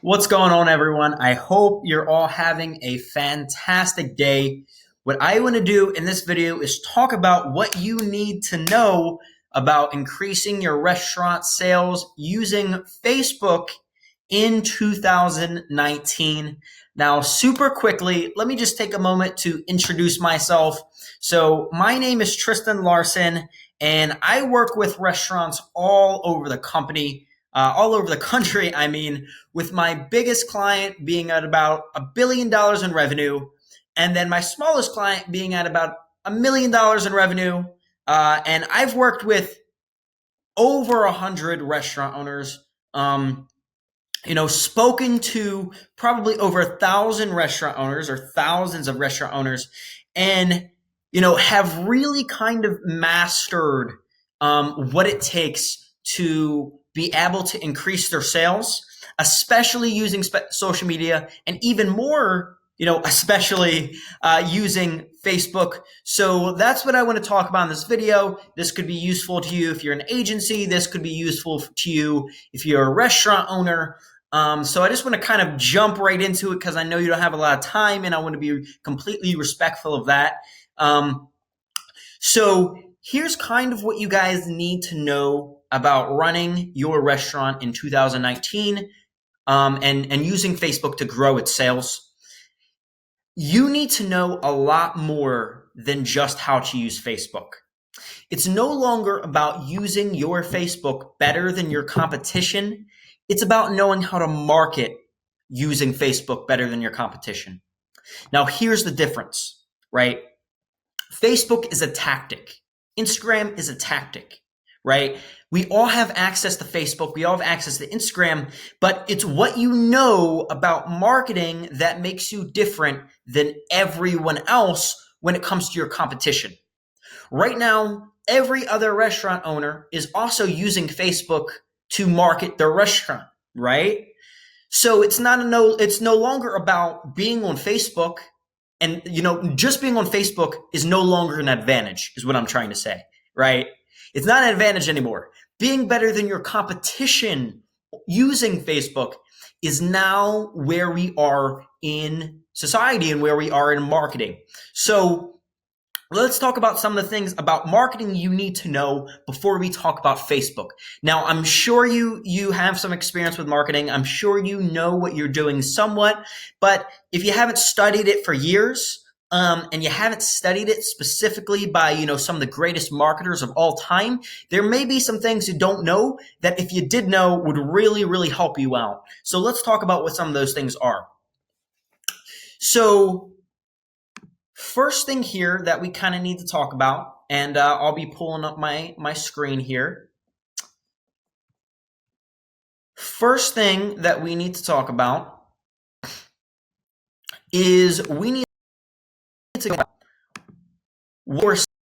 What's going on, everyone? I hope you're all having a fantastic day. What I want to do in this video is talk about what you need to know about increasing your restaurant sales using Facebook in 2019. Now, super quickly, let me just take a moment to introduce myself. So, my name is Tristan Larson, and I work with restaurants all over the company, all over the country, with my biggest client being at about $1 billion in revenue, and then my smallest client being at about $1 million in revenue. And I've worked with over 100 restaurant owners. Spoken to probably over 1,000 restaurant owners or thousands of restaurant owners, and have really kind of mastered what it takes to be able to increase their sales, especially using social media, and even more, especially using Facebook. So that's what I want to talk about in this video. This could be useful to you if you're an agency. This could be useful to you if you're a restaurant owner. So I just want to kind of jump right into it because I know you don't have a lot of time, and I want to be completely respectful of that. So here's kind of what you guys need to know about running your restaurant in 2019, and using Facebook to grow its sales. You need to know a lot more than just how to use Facebook. It's no longer about using your Facebook better than your competition. It's about knowing how to market using Facebook better than your competition. Now, here's the difference, right? Facebook is a tactic. Instagram is a tactic, right? We all have access to Facebook. We all have access to Instagram, but it's what you know about marketing that makes you different than everyone else when it comes to your competition. Right now, every other restaurant owner is also using Facebook to market their restaurant, right? So it's no longer about being on Facebook, and just being on Facebook is no longer an advantage, is what I'm trying to say, right? It's not an advantage anymore. Being better than your competition using Facebook is now where we are in society and where we are in marketing. So let's talk about some of the things about marketing you need to know before we talk about Facebook. Now, I'm sure you have some experience with marketing. I'm sure you know what you're doing somewhat, but if you haven't studied it for years, and you haven't studied it specifically by some of the greatest marketers of all time, there may be some things you don't know that if you did know would really, really help you out. So let's talk about what some of those things are. So first thing here that we kind of need to talk about, and I'll be pulling up my screen here. First thing that we need to talk about is we need to know what your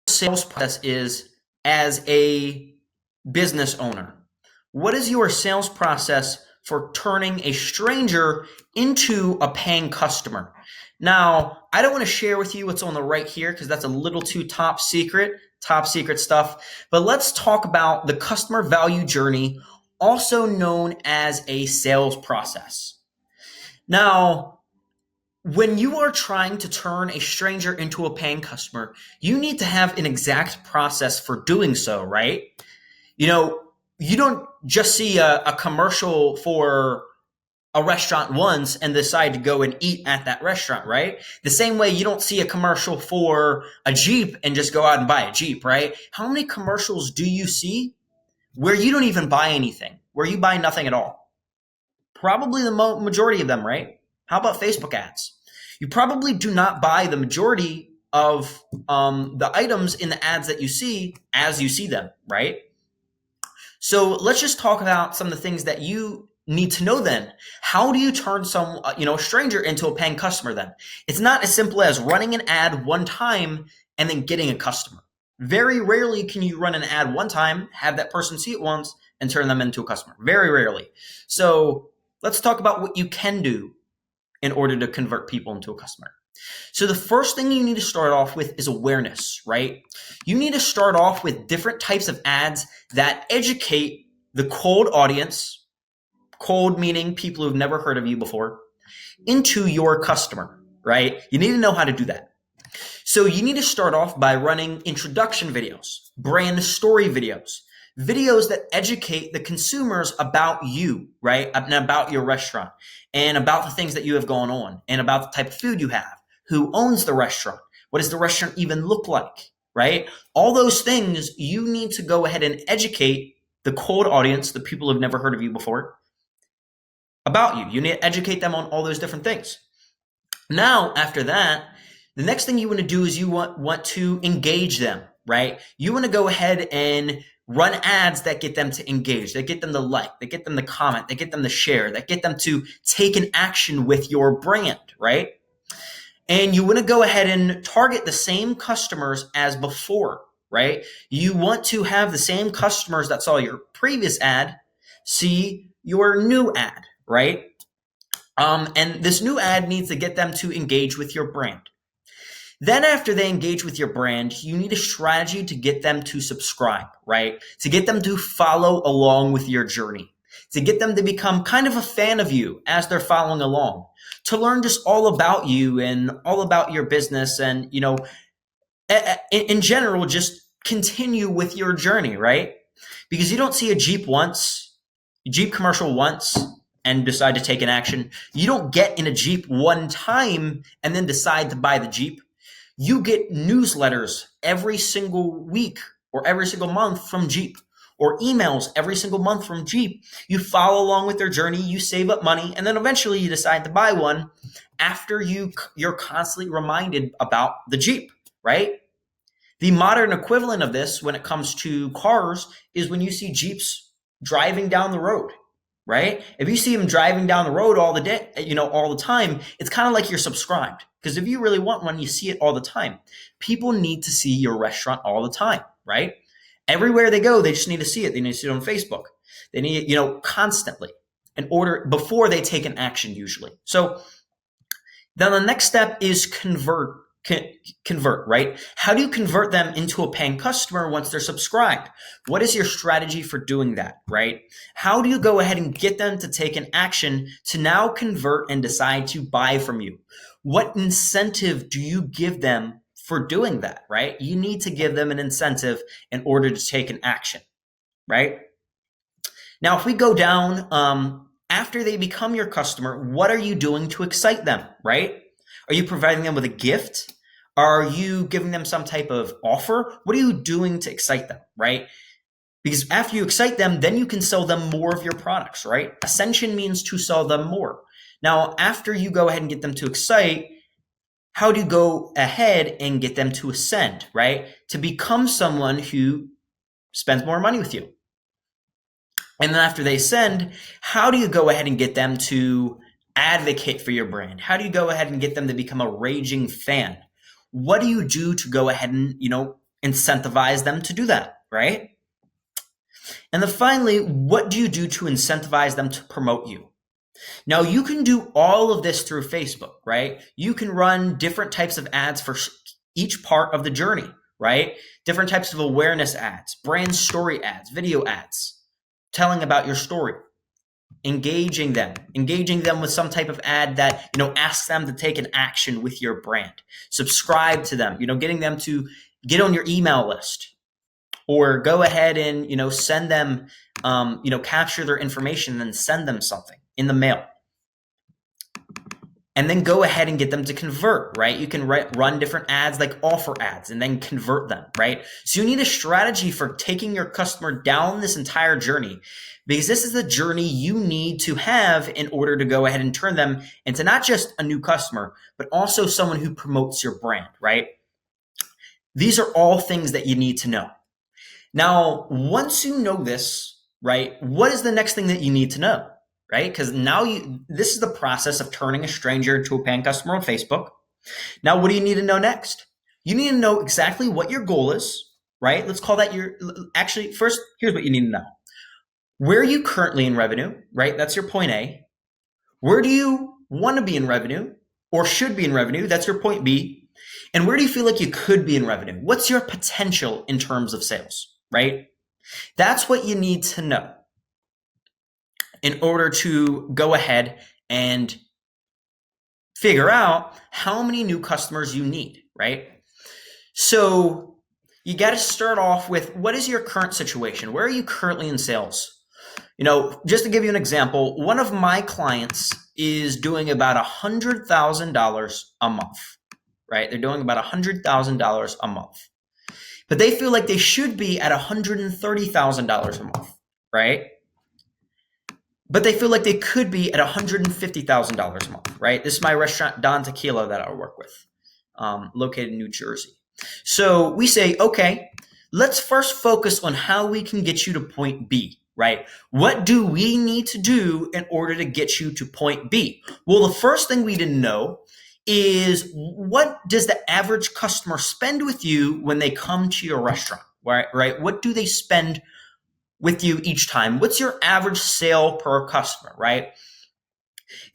sales process is as a business owner. What is your sales process for turning a stranger into a paying customer? Now, I don't want to share with you what's on the right here because that's a little too top secret stuff. But let's talk about the customer value journey, also known as a sales process. Now, when you are trying to turn a stranger into a paying customer, you need to have an exact process for doing so, right? You don't just see a commercial for a restaurant once and decide to go and eat at that restaurant, right? The same way you don't see a commercial for a Jeep and just go out and buy a Jeep, right? How many commercials do you see where you don't even buy anything, where you buy nothing at all? Probably the majority of them, right? How about Facebook ads? You probably do not buy the majority of the items in the ads that you see as you see them, right? So let's just talk about some of the things that you need to know then. How do you turn a stranger into a paying customer then? It's not as simple as running an ad one time and then getting a customer. Very rarely can you run an ad one time, have that person see it once, and turn them into a customer. Very rarely. So let's talk about what you can do in order to convert people into a customer. So the first thing you need to start off with is awareness, right? You need to start off with different types of ads that educate the cold audience cold meaning people who've never heard of you before, into your customer, right? You need to know how to do that. So you need to start off by running introduction videos, brand story videos, videos that educate the consumers about you, right? And about your restaurant and about the things that you have going on and about the type of food you have, who owns the restaurant, what does the restaurant even look like, right? All those things you need to go ahead and educate the cold audience, the people who've never heard of you before, about you. You need to educate them on all those different things. Now, after that, the next thing you want to do is you want to engage them, right? You want to go ahead and run ads that get them to engage, that get them to like, that get them to comment, that get them to share, that get them to take an action with your brand, right? And you want to go ahead and target the same customers as before, right? You want to have the same customers that saw your previous ad see your new ad, right? And this new ad needs to get them to engage with your brand. Then after they engage with your brand, you need a strategy to get them to subscribe, right? To get them to follow along with your journey, to get them to become kind of a fan of you as they're following along, to learn just all about you and all about your business and, in general, just continue with your journey, right? Because you don't see a Jeep commercial once and decide to take an action. You don't get in a Jeep one time and then decide to buy the Jeep. You get newsletters every single week or every single month from Jeep, or emails every single month from Jeep. You follow along with their journey, you save up money, and then eventually you decide to buy one after you're constantly reminded about the Jeep, right? The modern equivalent of this when it comes to cars is when you see Jeeps driving down the road, right? If you see them driving down the road all the day, all the time, it's kind of like you're subscribed. Because if you really want one, you see it all the time. People need to see your restaurant all the time, right? Everywhere they go, they just need to see it. They need to see it on Facebook. They need it, constantly before they take an action usually. So then the next step is convert, right? How do you convert them into a paying customer once they're subscribed? What is your strategy for doing that, right? How do you go ahead and get them to take an action to now convert and decide to buy from you? What incentive do you give them for doing that, right? You need to give them an incentive in order to take an action, right? Now, if we go down, after they become your customer, what are you doing to excite them, right? Are you providing them with a gift? Are you giving them some type of offer? What are you doing to excite them, right? Because after you excite them, then you can sell them more of your products, right? Ascension means to sell them more. Now, after you go ahead and get them to excite, how do you go ahead and get them to ascend, right? To become someone who spends more money with you. And then after they ascend, how do you go ahead and get them to advocate for your brand? How do you go ahead and get them to become a raging fan? What do you do to go ahead and, incentivize them to do that, right? And then finally, what do you do to incentivize them to promote you? Now, you can do all of this through Facebook, right? You can run different types of ads for each part of the journey, right? Different types of awareness ads, brand story ads, video ads, telling about your story, engaging them with some type of ad that, asks them to take an action with your brand, subscribe to them, getting them to get on your email list, or go ahead and, send them, capture their information and send them something in the mail. And then go ahead and get them to convert, right? You can run different ads like offer ads and then convert them, right? So you need a strategy for taking your customer down this entire journey, because this is the journey you need to have in order to go ahead and turn them into not just a new customer, but also someone who promotes your brand, right? These are all things that you need to know. Now, once you know this, right, what is the next thing that you need to know? Right? Because now this is the process of turning a stranger into a paying customer on Facebook. Now, what do you need to know next? You need to know exactly what your goal is, right? Let's call that first, here's what you need to know. Where are you currently in revenue, right? That's your point A. Where do you want to be in revenue or should be in revenue? That's your point B. And where do you feel like you could be in revenue? What's your potential in terms of sales, right? That's what you need to know. in order to go ahead and figure out how many new customers you need, right? So you got to start off with, what is your current situation? Where are you currently in sales? Just to give you an example, one of my clients is doing about $100,000 a month, right? They're doing about $100,000 a month, but they feel like they should be at $130,000 a month, right? But they feel like they could be at $150,000 a month, right? This is my restaurant, Don Tequila, that I work with, located in New Jersey. So we say, okay, let's first focus on how we can get you to point B, right? What do we need to do in order to get you to point B? Well, the first thing we didn't know is, what does the average customer spend with you when they come to your restaurant, right? What do they spend with you each time? What's your average sale per customer, right?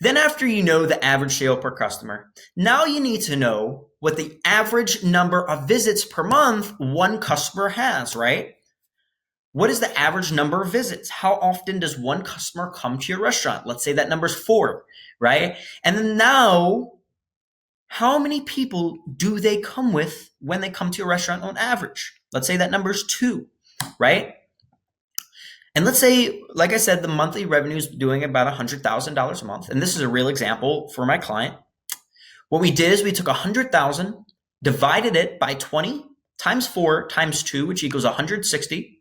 Then after you know the average sale per customer, now you need to know what the average number of visits per month one customer has, right? What is the average number of visits? How often does one customer come to your restaurant? Let's say that number is 4, right? And then now, how many people do they come with when they come to your restaurant on average? Let's say that number is 2, right? And let's say, like I said, the monthly revenue is doing about $100,000 a month. And this is a real example for my client. What we did is we took 100,000, divided it by 20 times 4 times 2, which equals 160.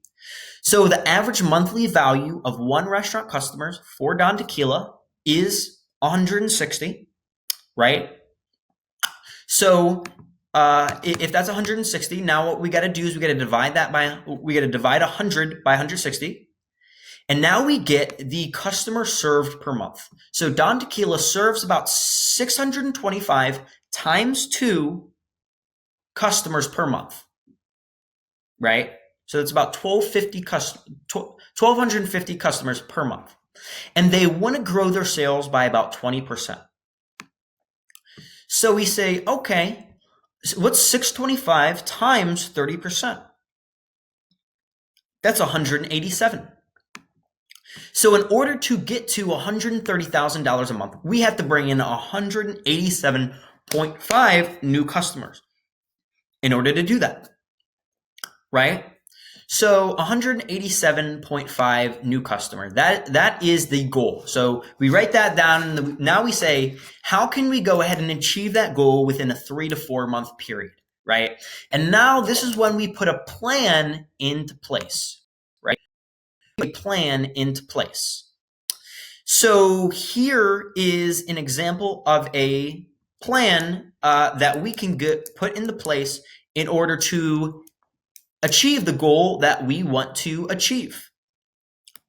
So the average monthly value of one restaurant customers for Don Tequila is 160, right? So if that's 160, now what we got to do is we got to divide 100 by 160. And now we get the customer served per month. So Don Tequila serves about 625 times 2 customers per month, right? So it's about 1,250 customers per month. And they want to grow their sales by about 20%. So we say, okay, what's 625 times 30%? That's 187. So in order to get to $130,000 a month, we have to bring in 187.5 new customers in order to do that, right? So 187.5 new customer, that is the goal. So we write that down, and now we say, how can we go ahead and achieve that goal within a 3 to 4 month period, right? And now this is when we put a plan into place. A plan into place. So here is an example of a plan that we can put into place in order to achieve the goal that we want to achieve,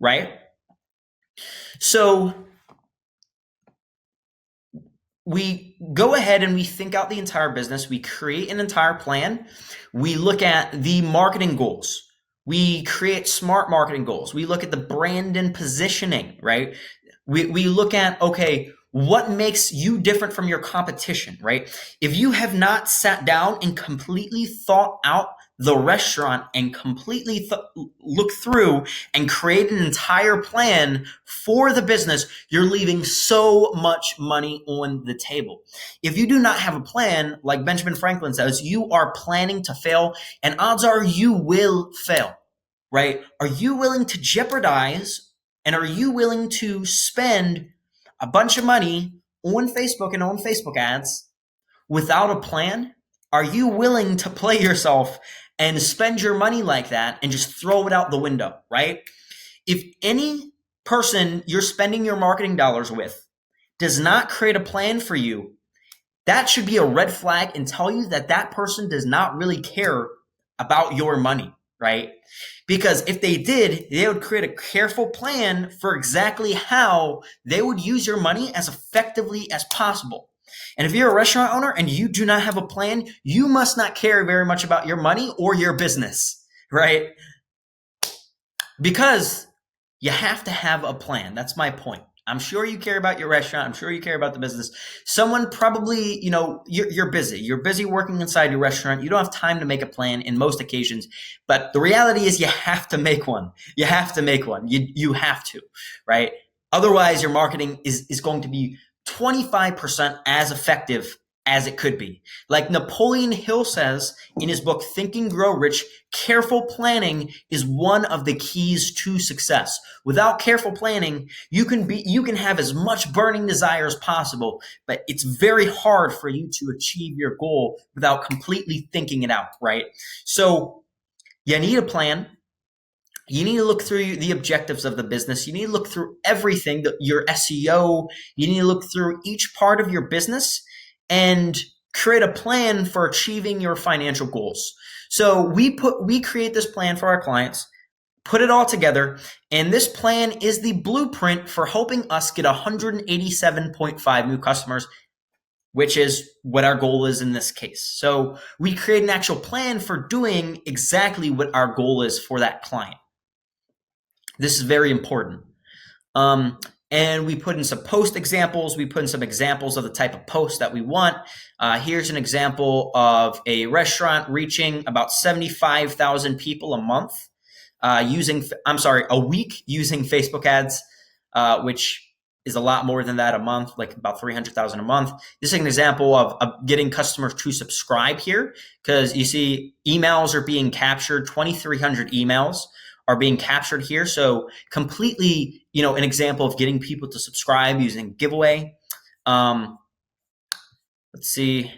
right? So we go ahead and we think out the entire business. We create an entire plan. We look at the marketing goals. We create smart marketing goals. We look at the brand and positioning, right? We look at, okay, what makes you different from your competition, right? If you have not sat down and completely thought out the restaurant and completely look through and create an entire plan for the business, you're leaving so much money on the table. If you do not have a plan, like Benjamin Franklin says, you are planning to fail, and odds are you will fail, right? Are you willing to jeopardize, and are you willing to spend a bunch of money on Facebook and on Facebook ads without a plan? Are you willing to play yourself and spend your money like that and just throw it out the window, right? If any person you're spending your marketing dollars with does not create a plan for you, that should be a red flag and tell you that that person does not really care about your money, right? Because if they did, they would create a careful plan for exactly how they would use your money as effectively as possible. And if you're a restaurant owner and you do not have a plan, you must not care very much about your money or your business, right? Because you have to have a plan. That's my point. I'm sure you care about your restaurant. I'm sure you care about the business. Someone probably, you're busy. You're busy working inside your restaurant. You don't have time to make a plan in most occasions. But the reality is you have to make one. You have to make one. You have to, right? Otherwise, your marketing is going to be 25% as effective as it could be. Like Napoleon Hill says in his book, Think and Grow Rich, careful planning is one of the keys to success. Without careful planning, you can have as much burning desire as possible, but it's very hard for you to achieve your goal without completely thinking it out, right? So you need a plan. You need to look through the objectives of the business. You need to look through everything, your SEO. You need to look through each part of your business and create a plan for achieving your financial goals. So we create this plan for our clients, put it all together, and this plan is the blueprint for helping us get 187.5 new customers, which is what our goal is in this case. So we create an actual plan for doing exactly what our goal is for that client. This is very important. And we put in some post examples. We put in some examples of the type of post that we want. Here's an example of a restaurant reaching about 75,000 people a month a week using Facebook ads, which is a lot more than that a month, like about 300,000 a month. This is an example of getting customers to subscribe here, because you see emails are being captured, 2,300 emails are being captured here. So completely, an example of getting people to subscribe using giveaway. Let's see.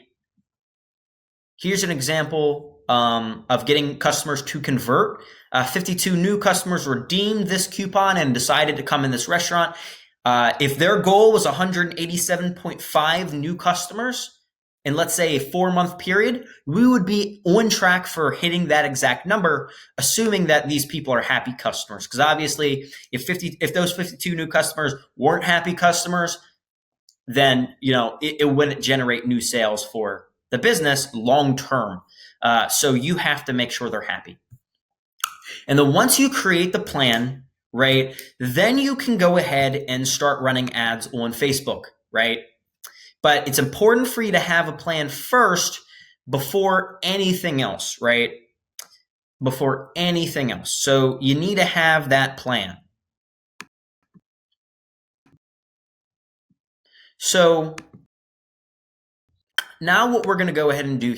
Here's an example of getting customers to convert. 52 new customers redeemed this coupon and decided to come in this restaurant. If their goal was 187.5 new customers, in let's say a 4-month period, we would be on track for hitting that exact number, assuming that these people are happy customers. Because obviously, if those 52 new customers weren't happy customers, then it wouldn't generate new sales for the business long term. So you have to make sure they're happy. And then once you create the plan, right, then you can go ahead and start running ads on Facebook, right? But it's important for you to have a plan first before anything else, right? Before anything else. So you need to have that plan. So now what we're going to go ahead and do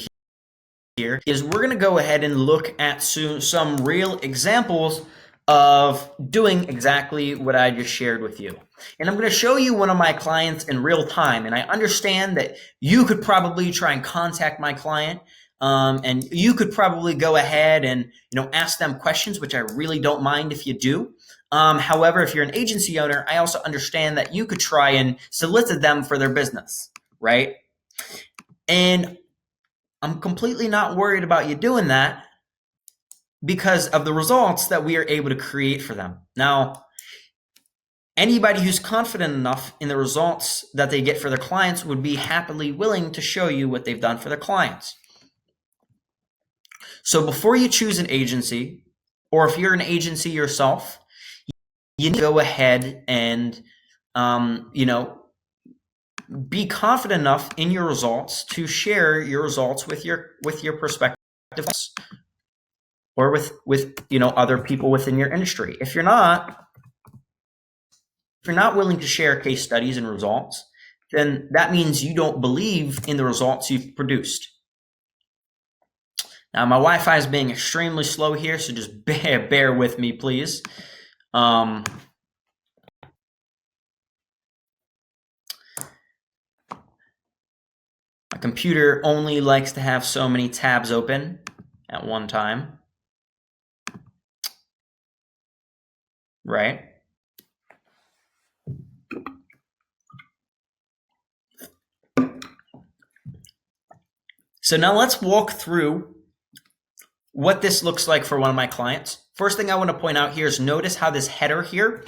here is we're going to go ahead and look at some real examples of doing exactly what I just shared with you. And I'm going to show you one of my clients in real time. And I understand that you could probably try and contact my client, and you could probably go ahead and ask them questions, which I really don't mind if you do. However, if you're an agency owner, I also understand that you could try and solicit them for their business, right? And I'm completely not worried about you doing that, because of the results that we are able to create for them. Now, anybody who's confident enough in the results that they get for their clients would be happily willing to show you what they've done for their clients. So before you choose an agency, or if you're an agency yourself, you need to go ahead and, be confident enough in your results to share your results with your prospective clients, or with other people within your industry. If you're not willing to share case studies and results, then that means you don't believe in the results you've produced. Now, my Wi-Fi is being extremely slow here, so just bear with me, please. My computer only likes to have so many tabs open at one time. Right? So now let's walk through what this looks like for one of my clients. First thing I want to point out here is notice how this header here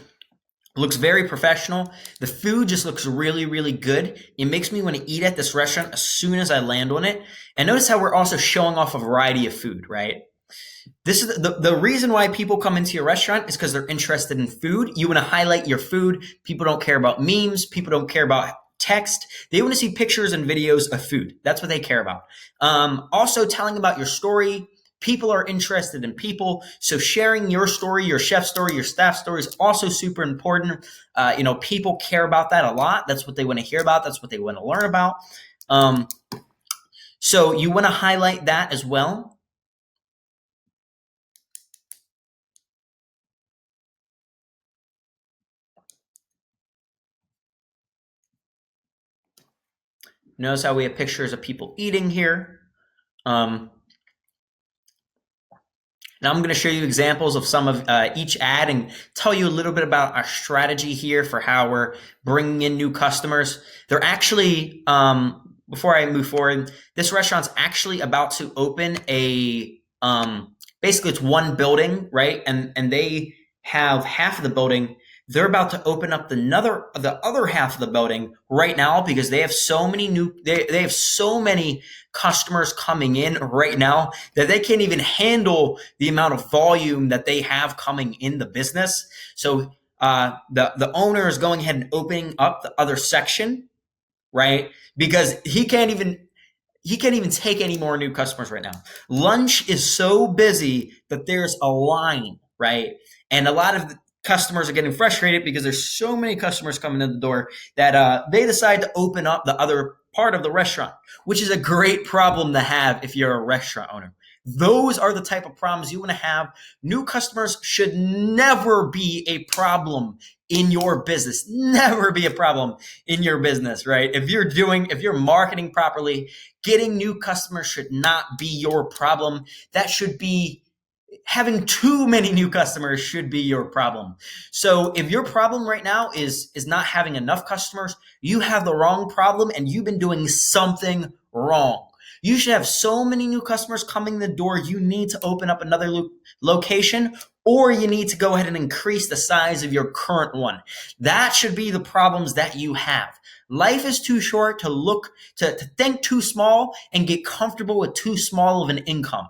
looks very professional. The food just looks really, really good. It makes me want to eat at this restaurant as soon as I land on it. And notice how we're also showing off a variety of food, right? This is the reason why people come into your restaurant is because they're interested in food. You want to highlight your food. People don't care about memes. People don't care about text. They want to see pictures and videos of food. That's what they care about. Also telling about your story. People are interested in people. So sharing your story, your chef story, your staff story is also super important. People care about that a lot. That's what they want to hear about. That's what they want to learn about. So you want to highlight that as well. Notice how we have pictures of people eating here. Now I'm going to show you examples of some of each ad and tell you a little bit about our strategy here for how we're bringing in new customers. They're actually, before I move forward, this restaurant's actually about to open basically it's one building, right? And they have half of the building. They're about to open up the other half of the building right now because they have so many they have so many customers coming in right now that they can't even handle the amount of volume that they have coming in the business. So the owner is going ahead and opening up the other section, right? Because he can't even take any more new customers right now. Lunch is so busy that there's a line, right? And a lot of customers are getting frustrated because there's so many customers coming in the door that they decide to open up the other part of the restaurant, which is a great problem to have if you're a restaurant owner. Those are the type of problems you want to have. New customers should never be a problem in your business. Never be a problem in your business, right? If you're marketing properly, getting new customers should not be your problem. That should be having too many new customers should be your problem. So if your problem right now is not having enough customers, you have the wrong problem and you've been doing something wrong. You should have so many new customers coming in the door, you need to open up another location, or you need to go ahead and increase the size of your current one. That should be the problems that you have. Life is too short to think too small and get comfortable with too small of an income.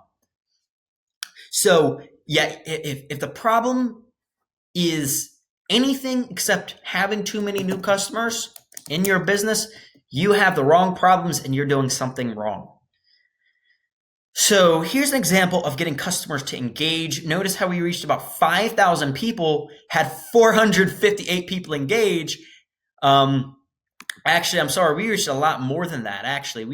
So yeah, if the problem is anything except having too many new customers in your business, you have the wrong problems and you're doing something wrong. So here's an example of getting customers to engage. Notice how we reached about 5,000 people, had 458 people engage. Actually, I'm sorry, we reached a lot more than that. Actually,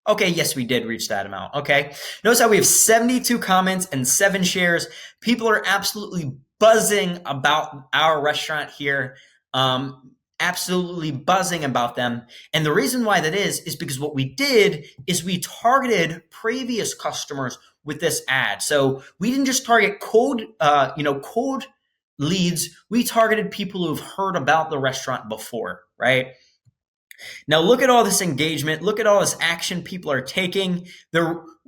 okay, yes, we did reach that amount. Okay. Notice how we have 72 comments and 7 shares. People are absolutely buzzing about our restaurant here. Absolutely buzzing about them. And the reason why that is because what we did is we targeted previous customers with this ad. So we didn't just target cold leads. We targeted people who've heard about the restaurant before, right? Now look at all this engagement. Look at all this action people are taking.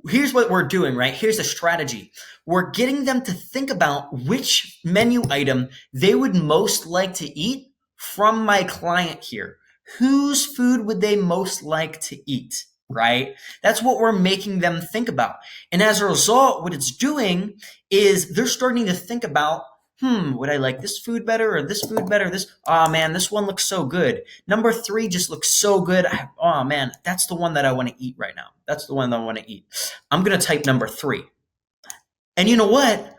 Here's what we're doing, right? Here's the strategy. We're getting them to think about which menu item they would most like to eat from my client here. Whose food would they most like to eat, right? That's what we're making them think about. And as a result, what it's doing is they're starting to think about, would I like this food better or this food better? Oh man, this one looks so good. Number 3 just looks so good. Oh man, that's the one that I want to eat right now. That's the one that I want to eat. I'm going to type number 3. And you know what?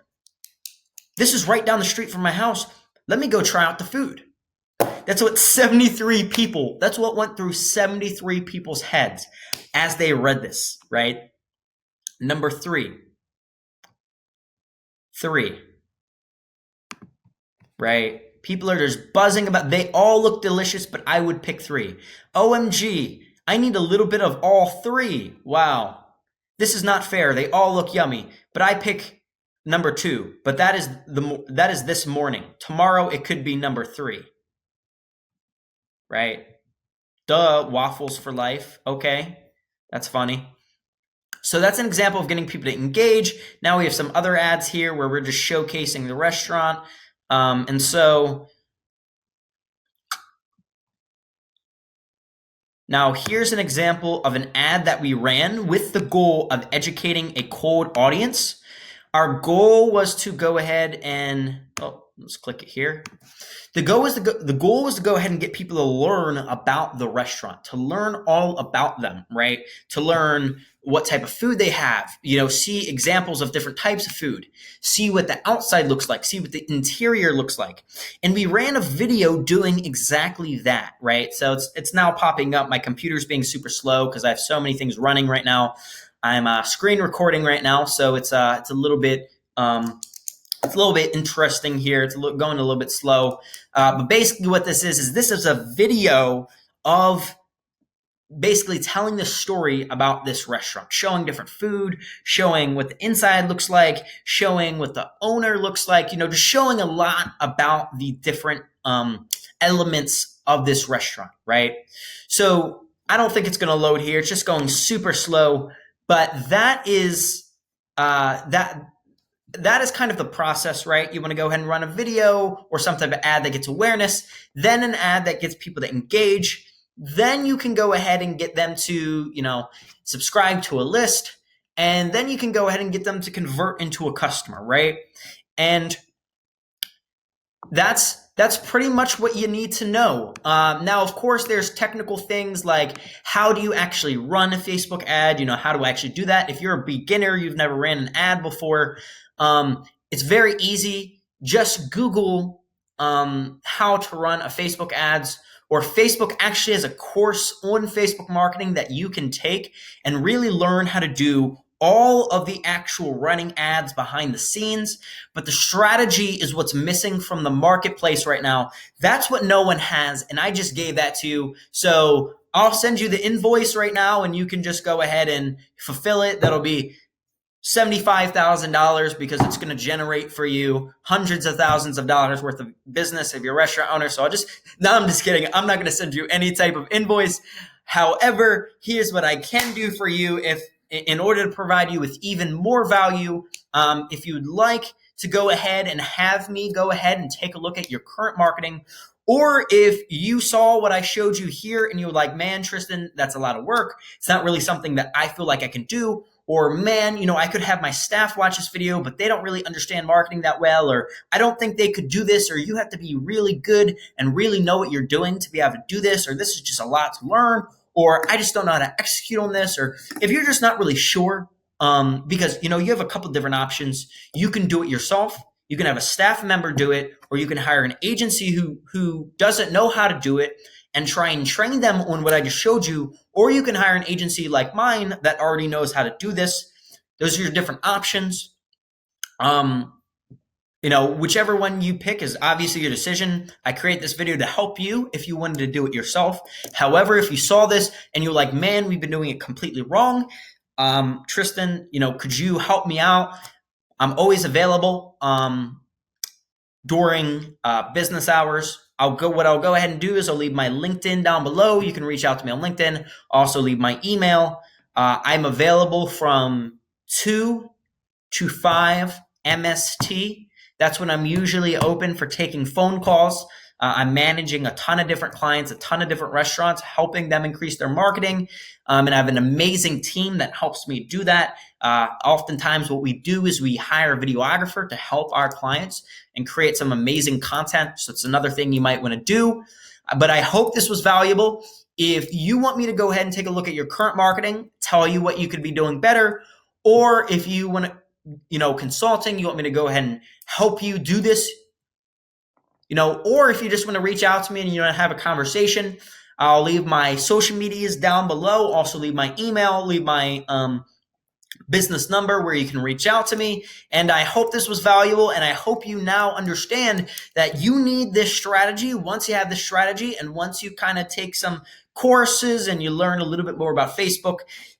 This is right down the street from my house. Let me go try out the food. That's what went through 73 people's heads as they read this, right? Number 3. Right? People are just buzzing about, they all look delicious, but I would pick 3. OMG, I need a little bit of all 3. Wow. This is not fair. They all look yummy, but I pick number 2. But that is this morning. Tomorrow it could be number 3. Right? Duh, waffles for life. Okay. That's funny. So that's an example of getting people to engage. Now we have some other ads here where we're just showcasing the restaurant. And so now here's an example of an ad that we ran with the goal of educating a cold audience. Our goal was to go ahead and, Let's click it here. The goal is to go ahead and get people to learn about the restaurant, to learn all about them, right? To learn what type of food they have, see examples of different types of food, see what the outside looks like, see what the interior looks like. And we ran a video doing exactly that, right? So it's now popping up. My computer's being super slow because I have so many things running right now. I'm screen recording right now, so it's a little bit interesting here. It's going a little bit slow. But basically what this is a video of basically telling the story about this restaurant, showing different food, showing what the inside looks like, showing what the owner looks like, just showing a lot about the different elements of this restaurant, right? So I don't think it's going to load here. It's just going super slow, but that is that is kind of the process, right? You want to go ahead and run a video or some type of ad that gets awareness, then an ad that gets people to engage. Then you can go ahead and get them to, subscribe to a list, and then you can go ahead and get them to convert into a customer, right? And that's pretty much what you need to know. Now, of course, there's technical things like how do you actually run a Facebook ad? How do I actually do that? If you're a beginner, you've never ran an ad before, it's very easy. Just Google how to run a Facebook ads, or Facebook actually has a course on Facebook marketing that you can take and really learn how to do all of the actual running ads behind the scenes. But the strategy is what's missing from the marketplace right now. That's what no one has, and I just gave that to you. So I'll send you the invoice right now, and you can just go ahead and fulfill it. That'll be $75,000 because it's going to generate for you hundreds of thousands of dollars worth of business if you're a restaurant owner. So I'm just kidding. I'm not going to send you any type of invoice. However, here's what I can do for you in order to provide you with even more value. If you'd like to go ahead and have me go ahead and take a look at your current marketing, or if you saw what I showed you here and you were like, man, Tristan, that's a lot of work. It's not really something that I feel like I can do. Or, man, I could have my staff watch this video, but they don't really understand marketing that well, or I don't think they could do this, or you have to be really good and really know what you're doing to be able to do this, or this is just a lot to learn, or I just don't know how to execute on this, or if you're just not really sure, because, you have a couple different options. You can do it yourself. You can have a staff member do it, or you can hire an agency who doesn't know how to do it and try and train them on what I just showed you, or you can hire an agency like mine that already knows how to do this. Those are your different options. Whichever one you pick is obviously your decision. I create this video to help you if you wanted to do it yourself. However, if you saw this and you're like, man, we've been doing it completely wrong, Tristan, could you help me out? I'm always available during business hours. What I'll go ahead and do is I'll leave my LinkedIn down below. You can reach out to me on LinkedIn. Also leave my email. I'm available from 2 to 5 MST. That's when I'm usually open for taking phone calls. I'm managing a ton of different clients, a ton of different restaurants, helping them increase their marketing. And I have an amazing team that helps me do that. Oftentimes what we do is we hire a videographer to help our clients and create some amazing content. So it's another thing you might want to do. But I hope this was valuable. If you want me to go ahead and take a look at your current marketing, tell you what you could be doing better, or if you want to, consulting, you want me to go ahead and help you do this, or if you just want to reach out to me and you want to have a conversation, I'll leave my social medias down below. Also leave my email, leave my business number where you can reach out to me. And I hope this was valuable. And I hope you now understand that you need this strategy. Once you have this strategy and once you kind of take some courses and you learn a little bit more about Facebook,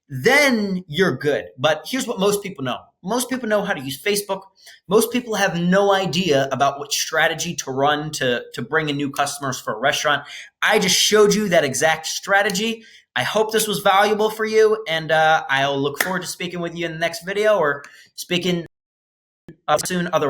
then you're good. But here's what most people know. Most people know how to use Facebook. Most people have no idea about what strategy to run to bring in new customers for a restaurant. I just showed you that exact strategy. I hope this was valuable for you, and I'll look forward to speaking with you in the next video or speaking soon otherwise.